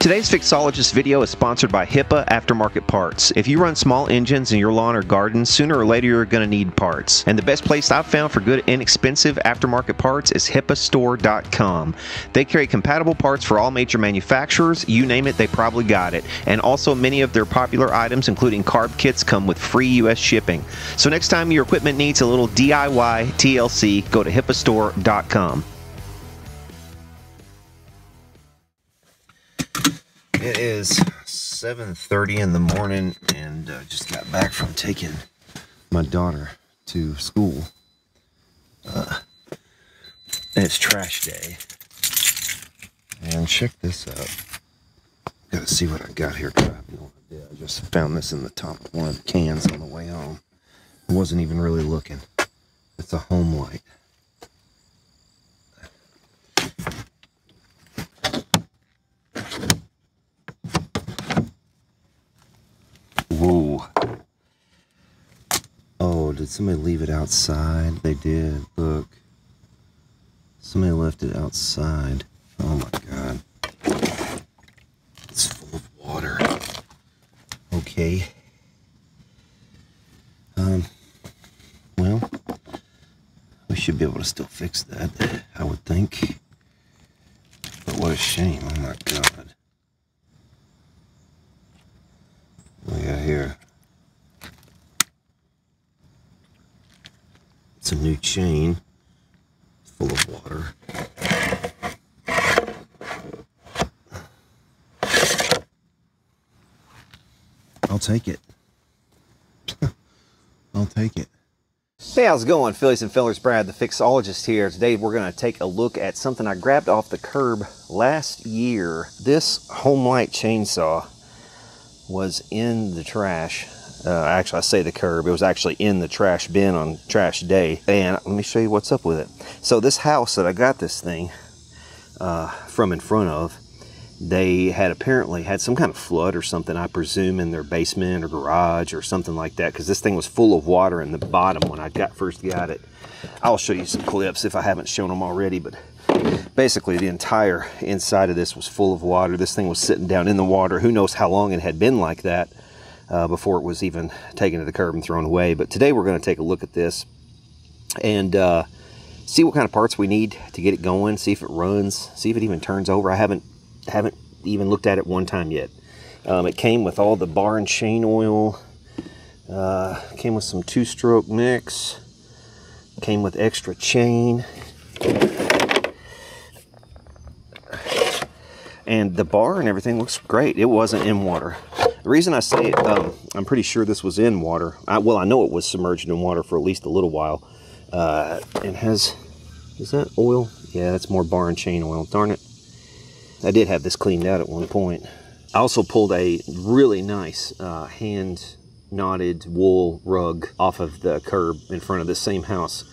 Today's Fixologist video is sponsored by HIPAA Aftermarket Parts. If you run small engines in your lawn or garden, sooner or later you're going to need parts. And the best place I've found for good, inexpensive aftermarket parts is HIPAAstore.com. They carry compatible parts for all major manufacturers. You name it, they probably got it. And also many of their popular items, including carb kits, come with free U.S. shipping. So next time your equipment needs a little DIY TLC, go to HIPAAstore.com. It is 7:30 in the morning, and just got back from taking my daughter to school. And it's trash day. And check this out. Gotta see what I got here. I just found this in the top of one of the cans on the way home. I wasn't even really looking. It's a Homelite. Whoa. Oh, did somebody leave it outside? They did. Look. Somebody left it outside. Oh my God. It's full of water. Okay. Well, we should be able to still fix that, I would think. But what a shame. Oh my God. What do we got here? It's a new chain full of water. I'll take it. I'll take it. Hey, how's it going, Phillies and Fellers? Brad, the Fixologist here. Today we're going to take a look at something I grabbed off the curb last year. This Homelite chainsaw was in the trash. Actually, I say the curb. It was actually in the trash bin on trash day. And let me show you what's up with it. So this house that I got this thing from in front of, they had apparently had some kind of flood or something, I presume, in their basement or garage or something like that, because this thing was full of water in the bottom when I first got it. I'll show you some clips if I haven't shown them already, but basically the entire inside of this was full of water. This thing was sitting down in the water. Who knows how long it had been like that before it was even taken to the curb and thrown away. But today we're going to take a look at this and see what kind of parts we need to get it going, see if it runs, see if it even turns over. I haven't even looked at it one time yet. It came with all the bar and chain oil, came with some 2-stroke mix, came with extra chain, and the bar and everything looks great. It wasn't in water. The reason I say it, I'm pretty sure this was in water. Well, I know it was submerged in water for at least a little while. It has, is that oil? Yeah, that's more bar and chain oil. Darn it. I did have this cleaned out at one point. I also pulled a really nice hand knotted wool rug off of the curb in front of this same house,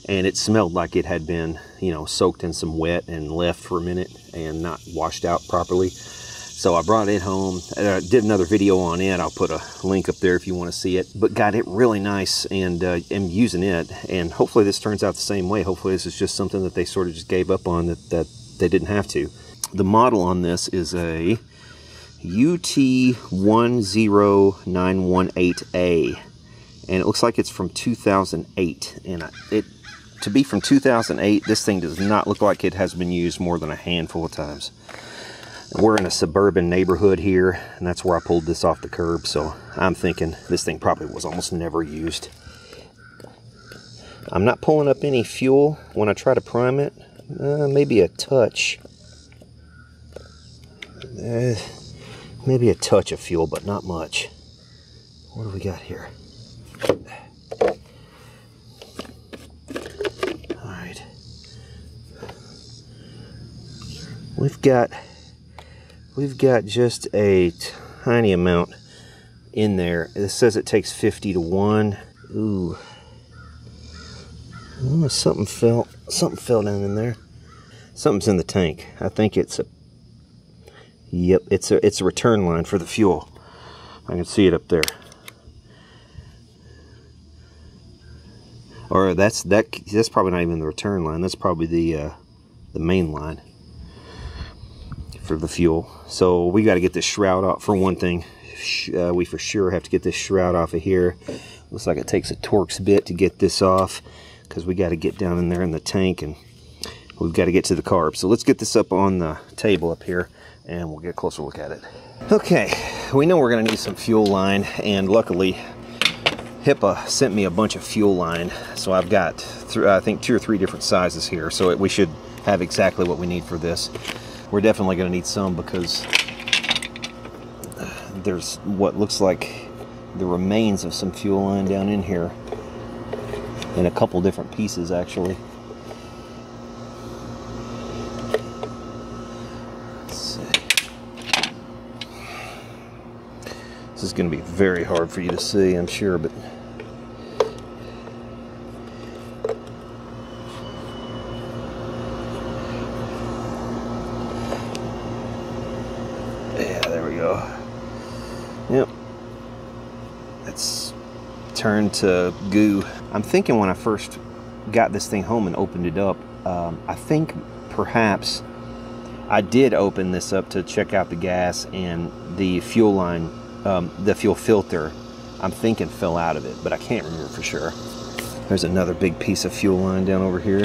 and it smelled like it had been, you know, soaked in some wet and left for a minute and not washed out properly. So I brought it home. I did another video on it. I'll put a link up there if you want to see it. But got it really nice, and am using it. And hopefully this turns out the same way. Hopefully this is just something that they sort of just gave up on, that they didn't have to. The model on this is a UT10918A, and it looks like it's from 2008. And to be from 2008, this thing does not look like it has been used more than a handful of times. We're in a suburban neighborhood here, and that's where I pulled this off the curb, so I'm thinking this thing probably was almost never used. I'm not pulling up any fuel when I try to prime it. Maybe a touch. Maybe a touch of fuel, but not much. What do we got here? Alright. We've got just a tiny amount in there. It says it takes 50 to 1. Ooh. Oh, something fell down in there. Something's in the tank. I think it's a, yep, it's a return line for the fuel. I can see it up there. Or that's probably not even the return line. That's probably the main line. for the fuel. So we got to get this shroud off for one thing. We for sure have to get this shroud off of here. Looks like it takes a Torx bit to get this off, because we got to get down in there in the tank and we've got to get to the carb. So let's get this up on the table up here and we'll get a closer look at it. Okay, we know we're going to need some fuel line, and luckily HIPAA sent me a bunch of fuel line. So I've got, I think, 2 or 3 different sizes here. So we should have exactly what we need for this. We're definitely going to need some because there's what looks like the remains of some fuel line down in here in a couple different pieces, actually. Let's see. This is going to be very hard for you to see, I'm sure, but yeah, there we go. Yep. It's turned to goo. I'm thinking when I first got this thing home and opened it up, I think perhaps I did open this up to check out the gas, and the fuel line, the fuel filter, I'm thinking fell out of it, but I can't remember for sure. There's another big piece of fuel line down over here.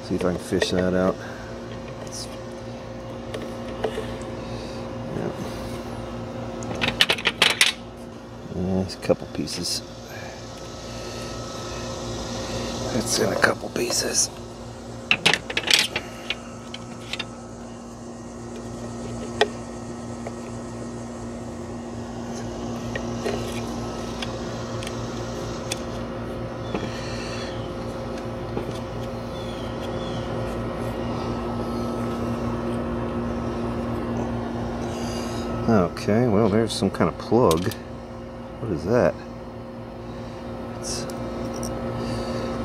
See if I can fish that out. There's a couple pieces. It's in a couple pieces. Okay, well, there's some kind of plug. What is that?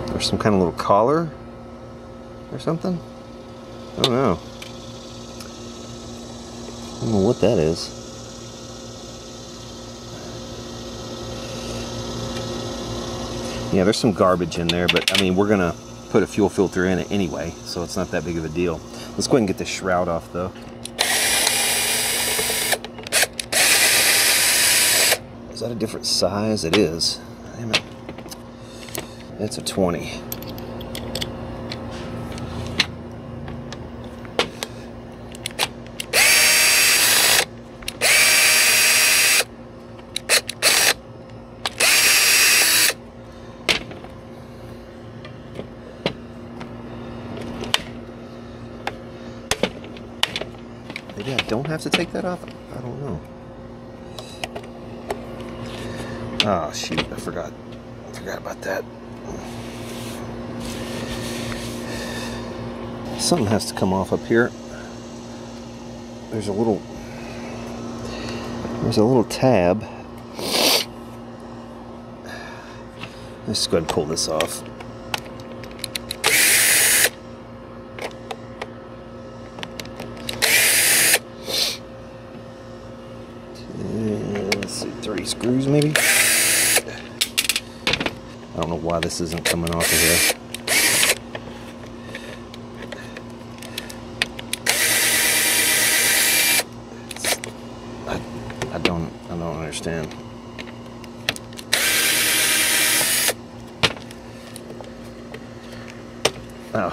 There's some kind of little collar or something? I don't know. I don't know what that is. Yeah, there's some garbage in there, but I mean, we're gonna put a fuel filter in it anyway, so it's not that big of a deal. Let's go ahead and get this shroud off though. Is that a different size? It is. Damn it. It's a 20. Maybe I don't have to take that off? I don't know. Oh shoot, I forgot about that. Something has to come off up here. There's a little tab. Let's go ahead and pull this off. Let's see, 3 screws maybe? I don't know why this isn't coming off of here. I don't understand. Oh,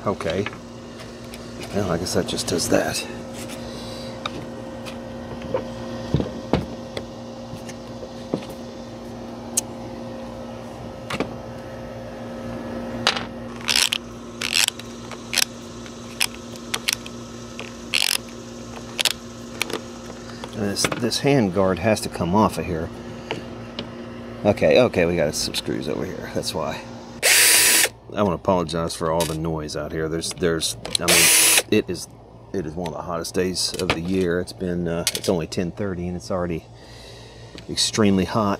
okay. Well, I guess that just does that. This hand guard has to come off of here. Okay, we got some screws over here. That's why. I want to apologize for all the noise out here. I mean, it is one of the hottest days of the year. It's been it's only 10:30 and it's already extremely hot.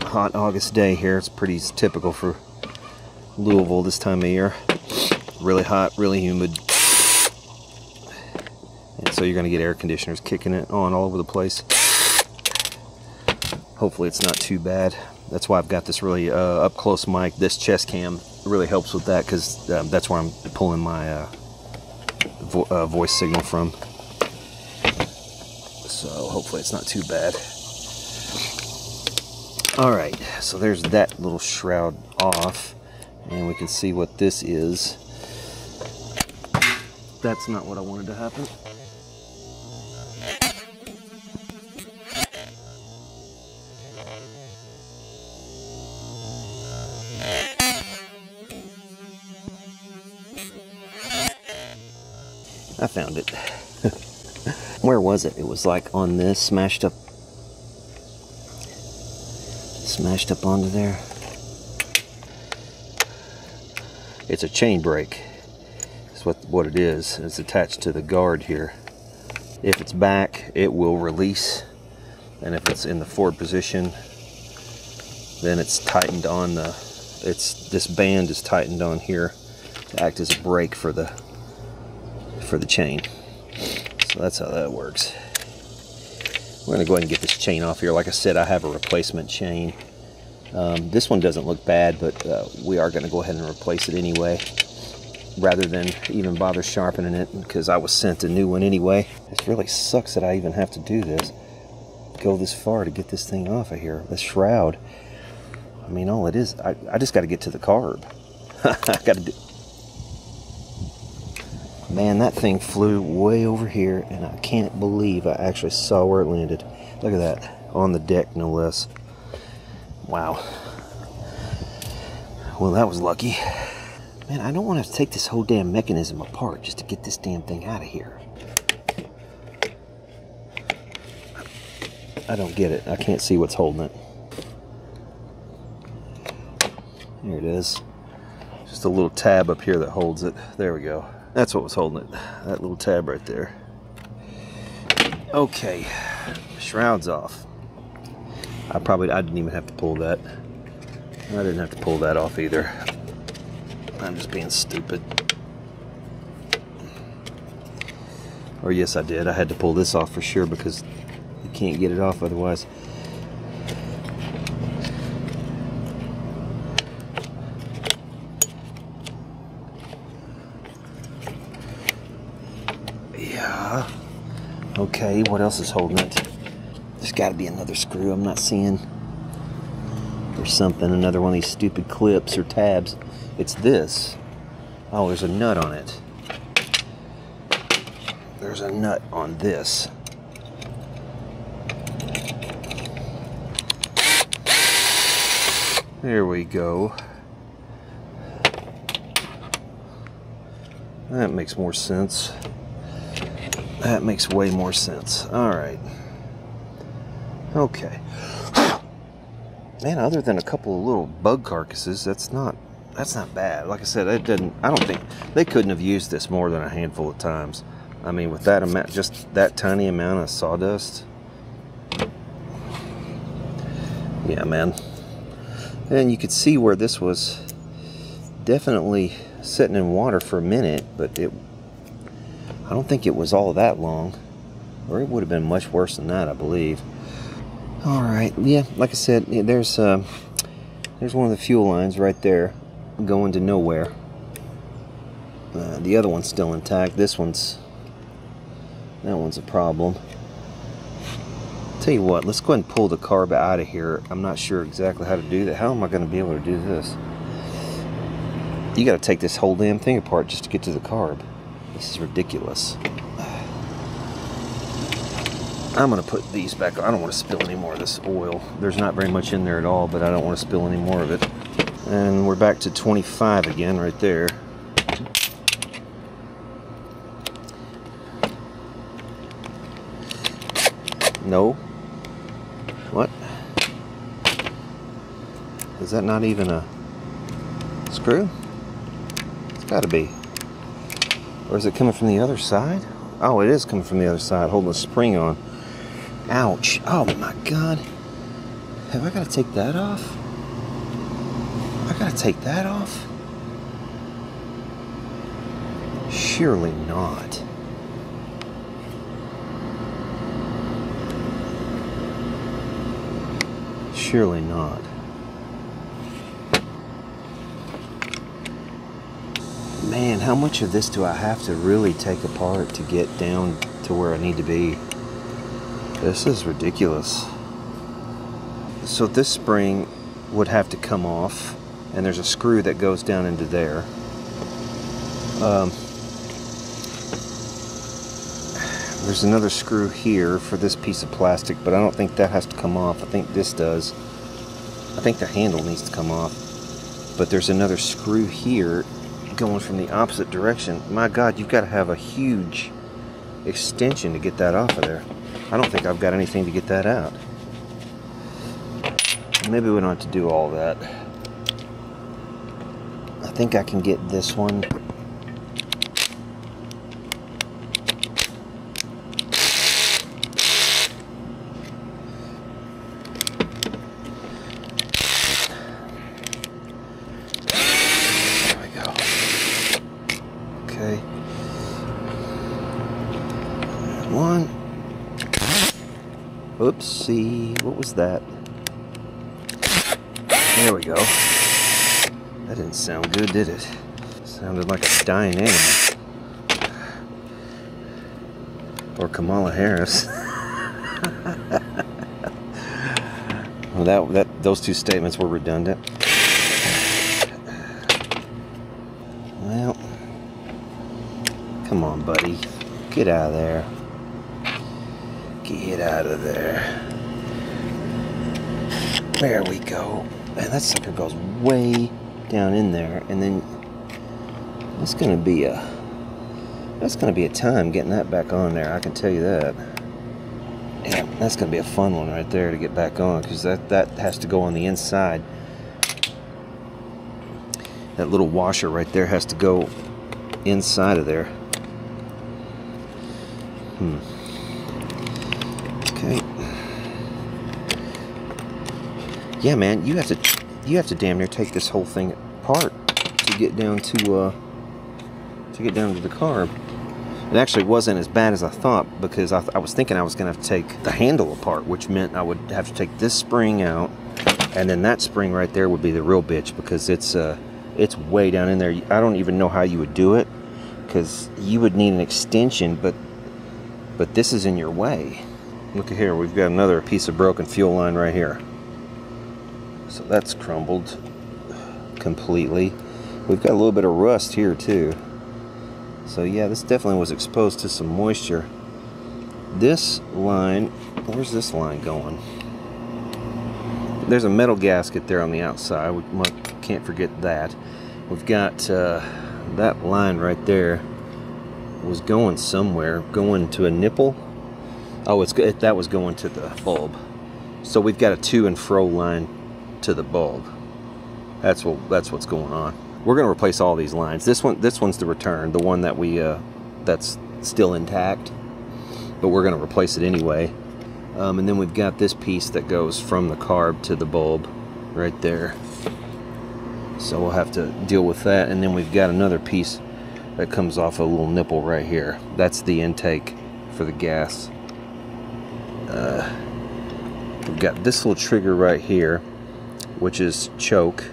Hot August day here. It's pretty typical for Louisville this time of year. Really hot, really humid. And so you're going to get air conditioners kicking it on all over the place. Hopefully it's not too bad. That's why I've got this really up close mic. This chest cam really helps with that because that's where I'm pulling my voice signal from. So hopefully it's not too bad. Alright, so there's that little shroud off, and we can see what this is. That's not what I wanted to happen. I found it. Where was it? It was like on this, smashed up onto there. It's a chain brake. That's what it is. It's attached to the guard here. If it's back, it will release, and if it's in the forward position, then it's tightened on the. This band is tightened on here to act as a brake for the chain. So that's how that works. We're going to go ahead and get this chain off here. Like I said, I have a replacement chain. This one doesn't look bad, but we are going to go ahead and replace it anyway, rather than even bother sharpening it, because I was sent a new one anyway. This really sucks that I even have to do this. Go this far to get this thing off of here. The shroud. I mean, all it is, I just got to get to the carb. I got to do. Man, that thing flew way over here, and I can't believe I actually saw where it landed. Look at that. On the deck, no less. Wow. Well, that was lucky. Man, I don't want to have to take this whole damn mechanism apart just to get this damn thing out of here. I don't get it. I can't see what's holding it. Here it is. Just a little tab up here that holds it. There we go. That's what was holding it. That little tab right there. Okay. Shroud's off. I didn't even have to pull that. I didn't have to pull that off either. I'm just being stupid. Or yes, I did. I had to pull this off for sure because you can't get it off otherwise. Yeah. Okay, what else is holding it? There's got to be another screw I'm not seeing. Or something, another one of these stupid clips or tabs. It's this. Oh, there's a nut on it. There's a nut on this. There we go. That makes more sense. That makes way more sense. Alright. Okay. Man, other than a couple of little bug carcasses, that's not bad. Like I said, I don't think they couldn't have used this more than a handful of times. I mean, with that amount, just that tiny amount of sawdust. Yeah, man. And you could see where this was definitely sitting in water for a minute, but I don't think it was all that long, or it would have been much worse than that, I believe. All right, yeah, like I said, there's one of the fuel lines right there going to nowhere. The other one's still intact. That one's a problem. Tell you what, let's go ahead and pull the carb out of here. I'm not sure exactly how to do that. How am I going to be able to do this? You got to take this whole damn thing apart just to get to the carb. This is ridiculous. I'm going to put these back on. I don't want to spill any more of this oil. There's not very much in there at all, but I don't want to spill any more of it. And we're back to 25 again right there. No. What? Is that not even a screw? It's got to be. Or is it coming from the other side? Oh, it is coming from the other side, holding the spring on. Ouch. Oh my God. Have I got to take that off? I got to take that off? Surely not. Surely not. Man, how much of this do I have to really take apart to get down to where I need to be? This is ridiculous. So this spring would have to come off, and there's a screw that goes down into there. There's another screw here for this piece of plastic, but I don't think that has to come off. I think this does. I think the handle needs to come off. But there's another screw here going from the opposite direction. My God, you've got to have a huge extension to get that off of there. I don't think I've got anything to get that out. Maybe we don't have to do all that. I think I can get this one. One. Oopsie, what was that? There we go. That didn't sound good, did it? Sounded like a dying animal. Or Kamala Harris. Well, those two statements were redundant. Well, come on, buddy. Get out of there. Get out of there. There we go. Man, that sucker goes way down in there, and then that's gonna be a time getting that back on there. I can tell you that. Yeah, that's gonna be a fun one right there to get back on, because that has to go on the inside. That little washer right there has to go inside of there. Okay. Yeah, man, you have to damn near take this whole thing apart to get down to the carb. It actually wasn't as bad as I thought, because I was thinking I was going to have to take the handle apart, which meant I would have to take this spring out, and then that spring right there would be the real bitch, because it's way down in there. I don't even know how you would do it, because you would need an extension, but this is in your way. Look at here, we've got another piece of broken fuel line right here. So that's crumbled completely. We've got a little bit of rust here too. So yeah, this definitely was exposed to some moisture. This line, where's this line going? There's a metal gasket there on the outside. We can't forget that. We've got that line right there was going somewhere, going to a nipple. Oh, that was going to the bulb. So we've got a to and fro line to the bulb. That's what's going on. We're going to replace all these lines. This one's the return, the one that that's still intact, but we're going to replace it anyway. And then we've got this piece that goes from the carb to the bulb right there. So we'll have to deal with that. And then we've got another piece that comes off a little nipple right here. That's the intake for the gas. We've got this little trigger right here, which is choke.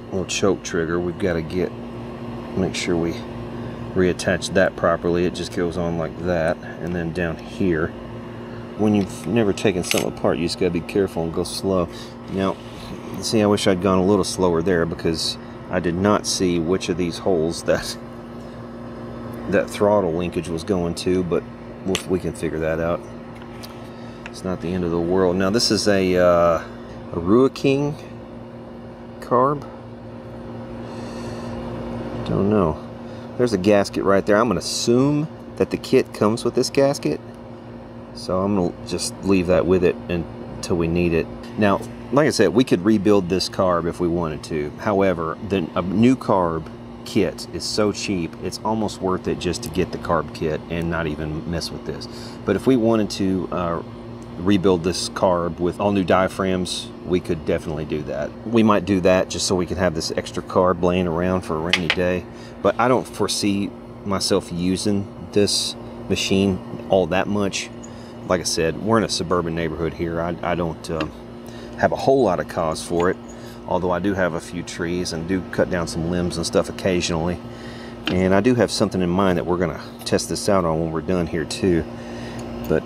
Little choke trigger. We've got to make sure we reattach that properly. It just goes on like that, and then down here. When you've never taken something apart, you just got to be careful and go slow. Now, see, I wish I'd gone a little slower there, because I did not see which of these holes that throttle linkage was going to, but we can figure that out. It's not the end of the world. Now this is a Rua King carb. Don't know. There's a gasket right there. I'm going to assume that the kit comes with this gasket, so I'm going to just leave that with it until we need it. Now, like I said, we could rebuild this carb if we wanted to. However, a new carb kit is so cheap, it's almost worth it just to get the carb kit and not even mess with this. But if we wanted to rebuild this carb with all new diaphragms, we could definitely do that. We might do that just so we can have this extra carb laying around for a rainy day. But I don't foresee myself using this machine all that much. Like I said, we're in a suburban neighborhood here. I don't have a whole lot of cause for it. although I do have a few trees and do cut down some limbs and stuff occasionally. And I do have something in mind that we're going to test this out on when we're done here too. But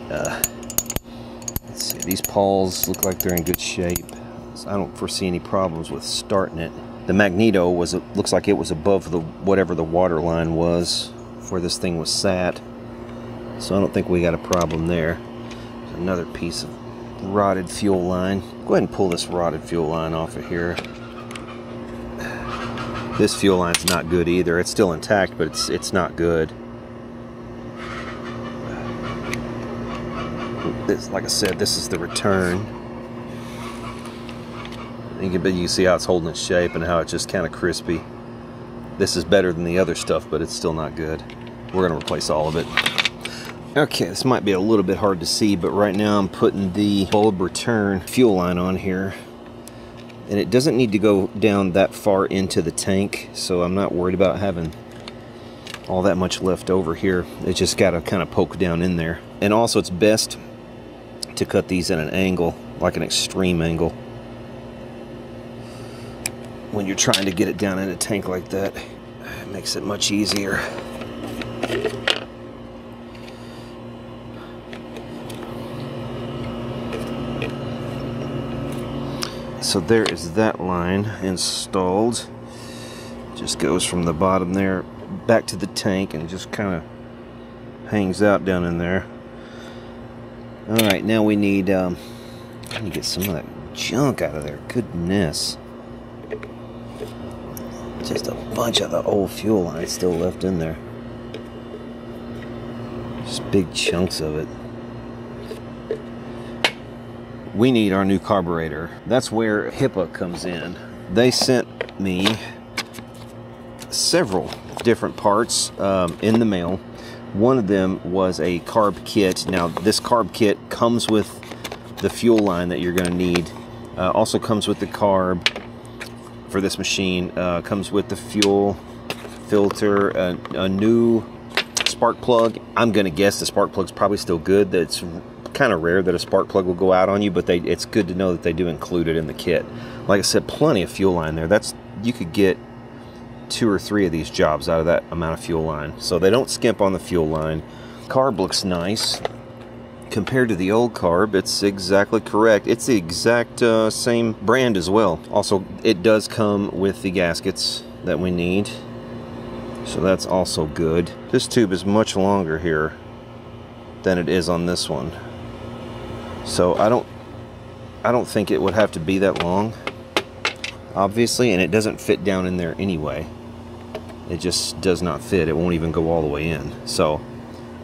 let's see, these pawls look like they're in good shape. So I don't foresee any problems with starting it. The magneto looks like it was above the whatever the water line was where this thing was sat. So I don't think we got a problem there. There's another piece of rotted fuel line. Go ahead and pull this rotted fuel line off of here. This fuel line's not good either. It's still intact, but it's not good. This, like I said, this is the return. You can see how it's holding its shape and how it's just kind of crispy. This is better than the other stuff, but it's still not good. We're going to replace all of it. Okay, this might be a little bit hard to see, but right now I'm putting the bulb return fuel line on here. And it doesn't need to go down that far into the tank, so I'm not worried about having all that much left over here. It's just got to kind of poke down in there. And also it's best to cut these at an angle, like an extreme angle, when you're trying to get it down in a tank like that. It makes it much easier. So there is that line installed. Just goes from the bottom there back to the tank and just kind of hangs out down in there. Alright, now we need to get some of that junk out of there. Goodness. Just a bunch of the old fuel lines still left in there. Just big chunks of it. We need our new carburetor. That's where HIPAA comes in. They sent me several different parts in the mail. One of them was a carb kit. Now this carb kit comes with the fuel line that you're going to need. Also comes with the carb for this machine. Comes with the fuel filter, a new spark plug. I'm going to guess the spark plug's probably still good. That's kind of rare that a spark plug will go out on you, but it's good to know that they do include it in the kit. Like I said, plenty of fuel line there. You could get 2 or 3 of these jobs out of that amount of fuel line. So they don't skimp on the fuel line. Carb looks nice. Compared to the old carb, it's exactly correct. It's the exact same brand as well. Also, it does come with the gaskets that we need. So that's also good. This tube is much longer here than it is on this one. So I don't think it would have to be that long, obviously, and it doesn't fit down in there anyway. It just does not fit. It won't even go all the way in. So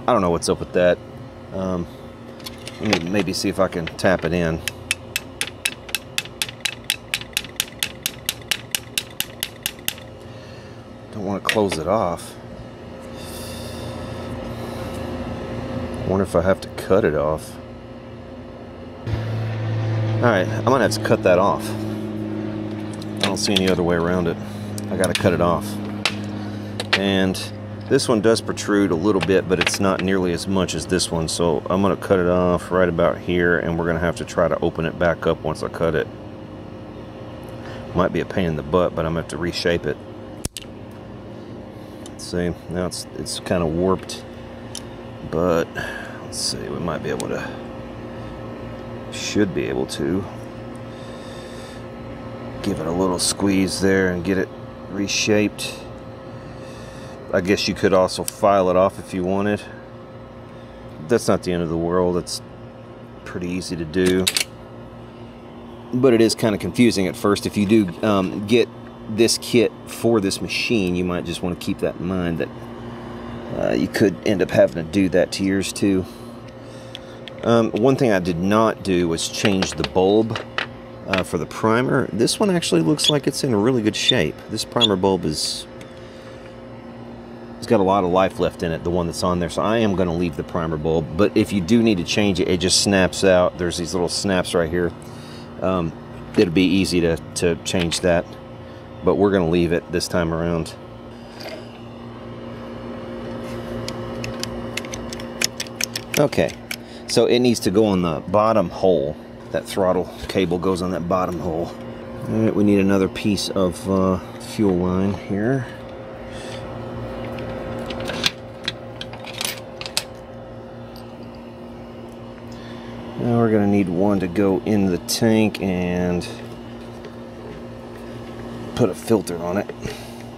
I don't know what's up with that. Let me maybe see if I can tap it in. Don't want to close it off. I wonder if I have to cut it off. Alright, I'm going to have to cut that off. I don't see any other way around it. I got to cut it off. And this one does protrude a little bit, but it's not nearly as much as this one. So I'm going to cut it off right about here, and we're going to have to try to open it back up once I cut it. Might be a pain in the butt, but I'm going to have to reshape it. Let's see, now it's kind of warped. But let's see, we might be able to, should be able to give it a little squeeze there and get it reshaped. I guess you could also file it off if you wanted. That's not the end of the world. It's pretty easy to do, but it is kind of confusing at first. If you do get this kit for this machine, you might just want to keep that in mind, that you could end up having to do that to yours too. One thing I did not do was change the bulb for the primer. This one actually looks like it's in a really good shape. This primer bulb it's got a lot of life left in it, the one that's on there, so I am going to leave the primer bulb. But if you do need to change it, it just snaps out. There's these little snaps right here. It'll be easy to change that, but we're going to leave it this time around. Okay, so it needs to go on the bottom hole. That throttle cable goes on that bottom hole. Alright, we need another piece of fuel line here. Now we're going to need one to go in the tank and put a filter on it.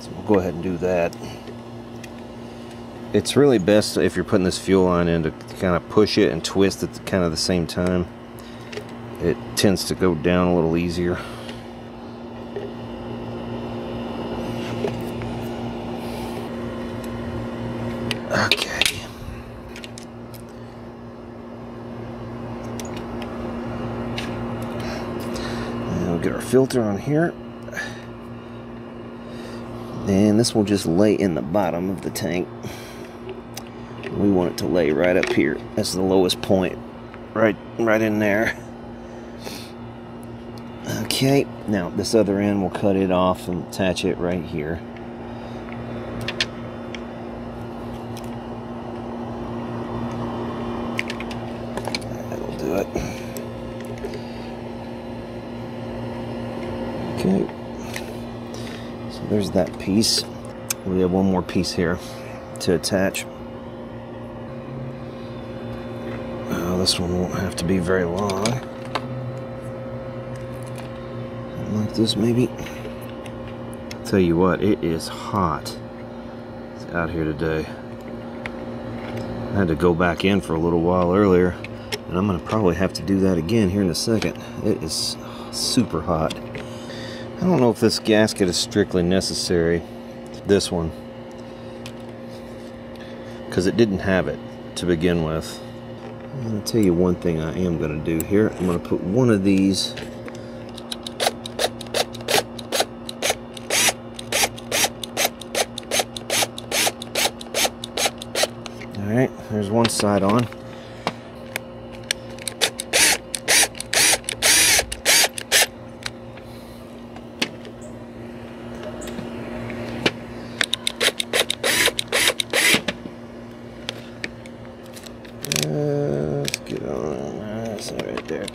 So we'll go ahead and do that. It's really best if you're putting this fuel line in to kind of push it and twist at kind of the same time. It tends to go down a little easier. Okay. And we'll get our filter on here. And this will just lay in the bottom of the tank. We want it to lay right up here. That's the lowest point. Right in there. Okay, now this other end we'll cut it off and attach it right here. That'll do it. Okay. So there's that piece. We have one more piece here to attach. This one won't have to be very long. Like this, maybe. Tell you what, it is hot. It's out here today. I had to go back in for a little while earlier, and I'm going to probably have to do that again here in a second. It is super hot. I don't know if this gasket is strictly necessary. This one, because it didn't have it to begin with. I'm going to tell you one thing I am going to do here. I'm going to put one of these Alright, there's one side on. Let's get on. That's right there.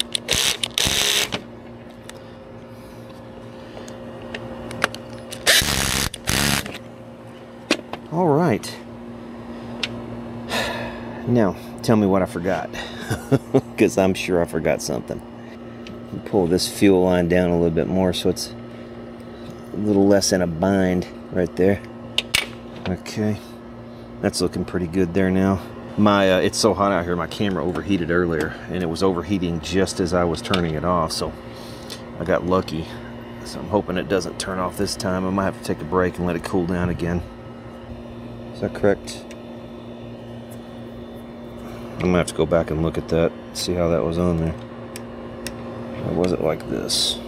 All right. Now, tell me what I forgot, because I'm sure I forgot something. Pull this fuel line down a little bit more so it's a little less in a bind right there. Okay, that's looking pretty good there now. It's so hot out here, my camera overheated earlier, and it was overheating just as I was turning it off, so I got lucky. So I'm hoping it doesn't turn off this time. I might have to take a break and let it cool down again. Is that correct? I'm gonna have to go back and look at that, see how that was on there. Or was it like this?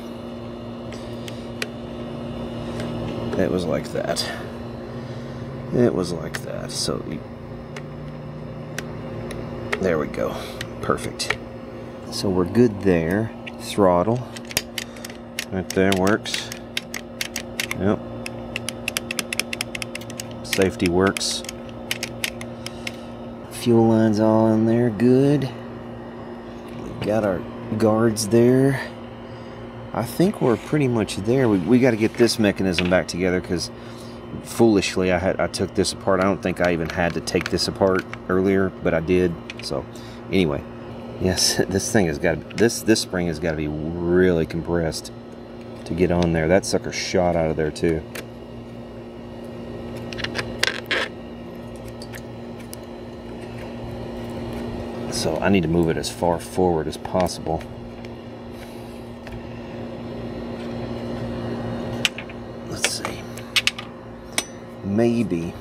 It was like that. It was like that. So there we go. Perfect. So we're good there. Throttle. Right there works. Yep. Safety works. Fuel lines all in there, good. We've got our guards there. I think we're pretty much there. We got to get this mechanism back together because foolishly I took this apart. I don't think I even had to take this apart earlier, but I did. So anyway, yes, this thing has got this spring has got to be really compressed to get on there. That sucker shot out of there too. So I need to move it as far forward as possible. Let's see. Maybe.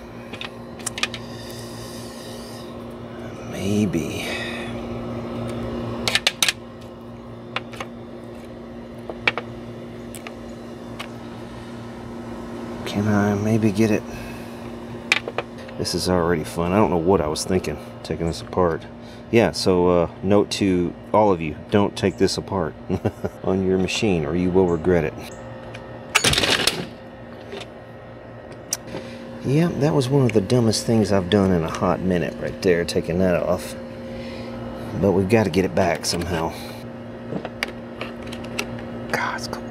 Can I maybe get it? This is already fun. I don't know what I was thinking, taking this apart. Yeah, so note to all of you, don't take this apart on your machine or you will regret it. Yeah, that was one of the dumbest things I've done in a hot minute right there, taking that off. But we've got to get it back somehow. God, it's cool.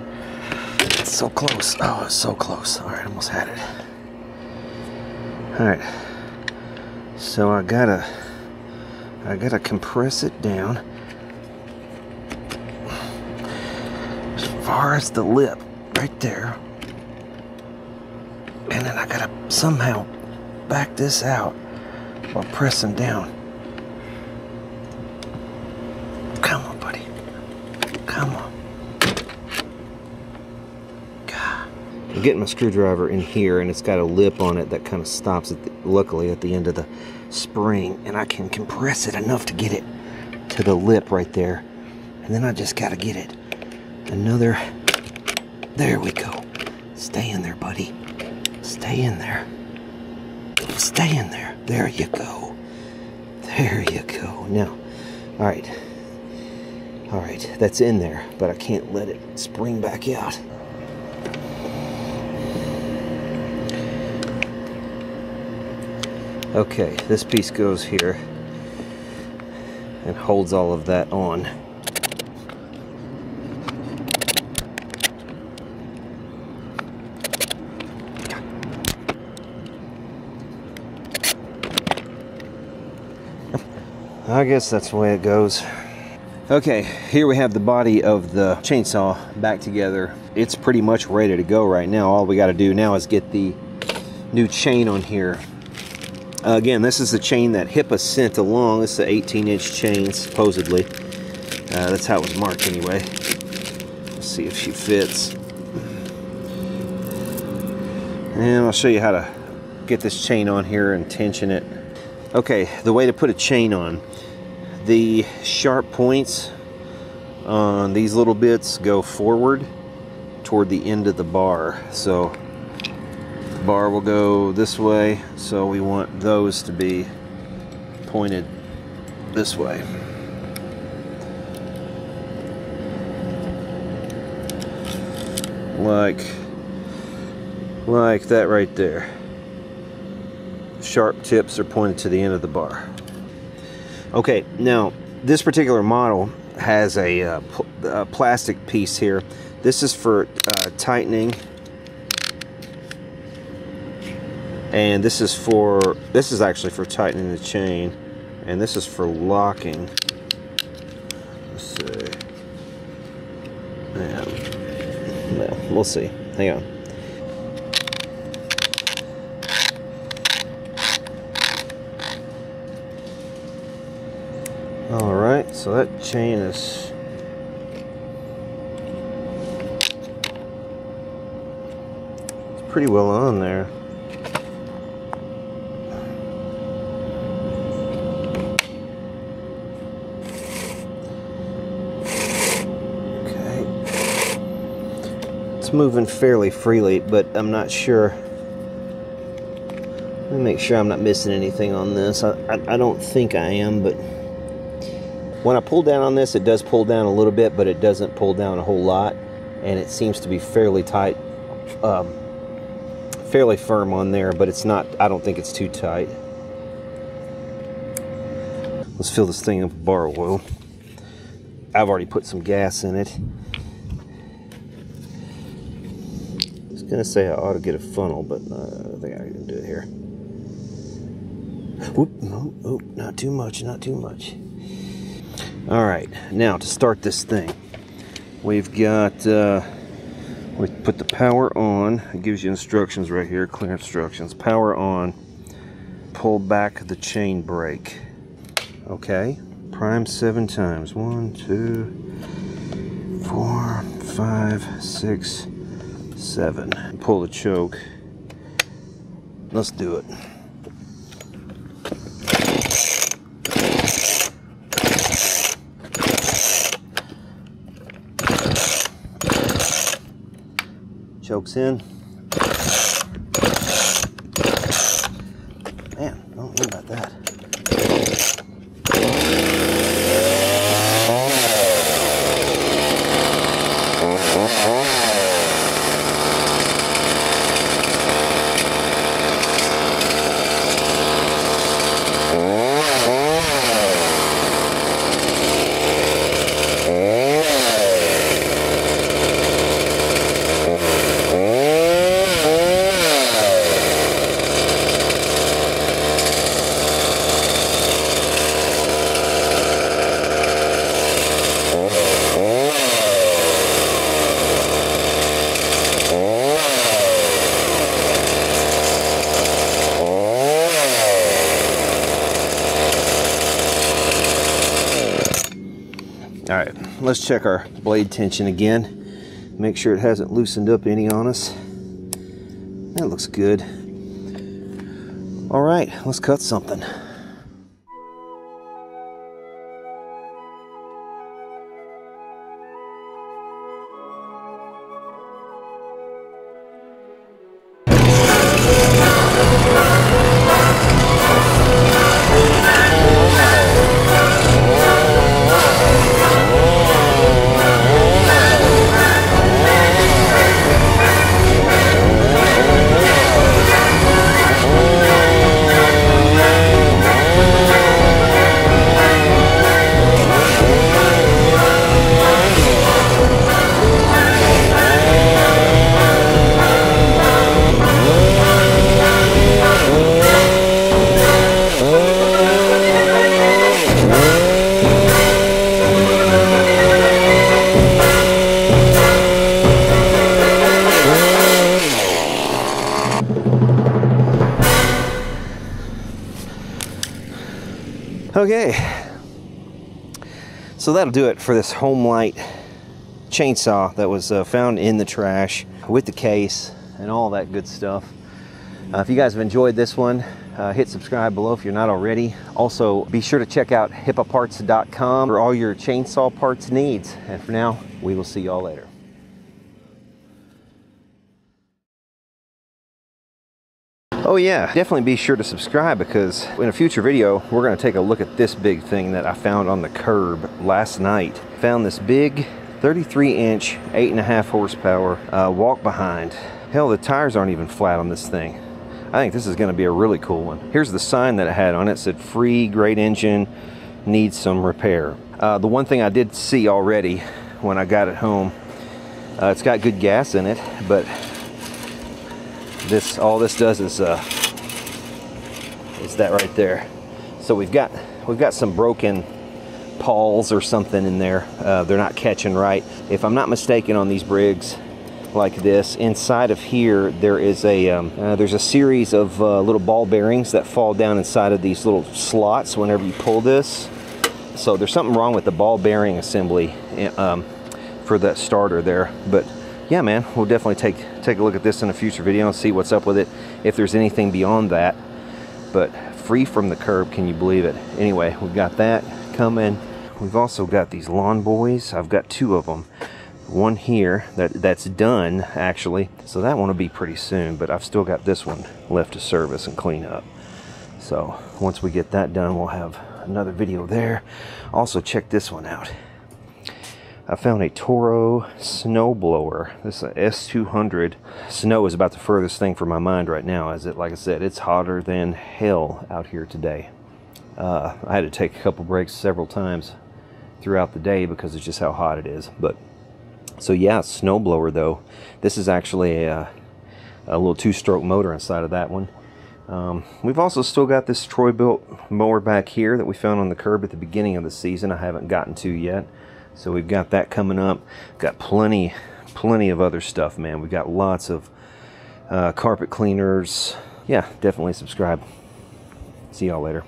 So close. Oh, it's so close. All right, almost had it. All right. So I gotta compress it down as far as the lip, right there. And then I gotta somehow back this out while pressing down. Come on, buddy. Come on. God. I'm getting my screwdriver in here, and it's got a lip on it that kind of stops luckily at the end of the spring, and I can compress it enough to get it to the lip right there. And then I just gotta get it another. There we go. Stay in there, buddy. Stay in there. Stay in there. There you go. There you go. Now, all right, that's in there, but I can't let it spring back out. Okay, this piece goes here and holds all of that on. I guess that's the way it goes. Okay, here we have the body of the chainsaw back together. It's pretty much ready to go right now. All we got to do now is get the new chain on here. Again, this is the chain that HIPAA sent along. This is an 18-inch chain, supposedly. That's how it was marked anyway. Let's see if she fits. And I'll show you how to get this chain on here and tension it. Okay, the way to put a chain on. The sharp points on these little bits go forward toward the end of the bar. So the bar will go this way, so we want those to be pointed this way. Like that right there. Sharp tips are pointed to the end of the bar. Okay, now this particular model has a plastic piece here. This is for tightening, and this is actually for tightening the chain, and this is for locking. Let's see. Yeah. Well, we'll see. Hang on. Alright, so that chain is pretty well on there. Okay. It's moving fairly freely, but I'm not sure. Let me make sure I'm not missing anything on this. I don't think I am, but when I pull down on this, it does pull down a little bit, but it doesn't pull down a whole lot, and it seems to be fairly tight, fairly firm on there, but it's not, I don't think it's too tight. Let's fill this thing up with bar oil. I've already put some gas in it. I was gonna say I ought to get a funnel, but I think I can do it here. Whoop, no, oh, not too much, not too much. All right, now to start this thing, we've got, we put the power on. It gives you instructions right here, clear instructions. Power on, pull back the chain brake. Okay, prime 7 times. 1, 2, 4, 5, 6, 7. Pull the choke. Let's do it. Choke's in. Man, I don't know about that. All right, let's check our blade tension again. Make sure it hasn't loosened up any on us. That looks good. All right, let's cut something. Okay, so that'll do it for this Homelite chainsaw that was found in the trash with the case and all that good stuff. If you guys have enjoyed this one, hit subscribe below if you're not already. Also, be sure to check out hippaparts.com for all your chainsaw parts needs. And for now, we will see y'all later. Oh yeah, definitely be sure to subscribe, because in a future video, we're going to take a look at this big thing that I found on the curb last night. Found this big 33-inch, 8.5 horsepower walk behind. Hell, the tires aren't even flat on this thing. I think this is going to be a really cool one. Here's the sign that it had on it. It said, free, great engine, needs some repair. The one thing I did see already when I got it home, it's got good gas in it, but all this does is that right there. So we've got some broken pawls or something in there. They're not catching right. If I'm not mistaken, on these Briggs like this, inside of here there is there's a series of little ball bearings that fall down inside of these little slots whenever you pull this. So there's something wrong with the ball bearing assembly for that starter there. But yeah, man, we'll definitely take a look at this in a future video and see what's up with it, if there's anything beyond that. But free from the curb, can you believe it? Anyway, we've got that coming. We've also got these lawn boys. I've got two of them. One here that's done, actually. So that one will be pretty soon, but I've still got this one left to service and clean up. So once we get that done, we'll have another video there. Also, check this one out. I found a Toro snow blower. This is a S200. Snow is about the furthest thing from my mind right now, as like I said, it's hotter than hell out here today. I had to take a couple breaks several times throughout the day because it's just how hot it is. But so yeah, snow blower though. This is actually a little 2-stroke motor inside of that one. We've also still got this Troy-Bilt mower back here that we found on the curb at the beginning of the season. I haven't gotten to yet. So we've got that coming up. Got plenty of other stuff, man. We've got lots of carpet cleaners. Yeah, definitely subscribe. See y'all later.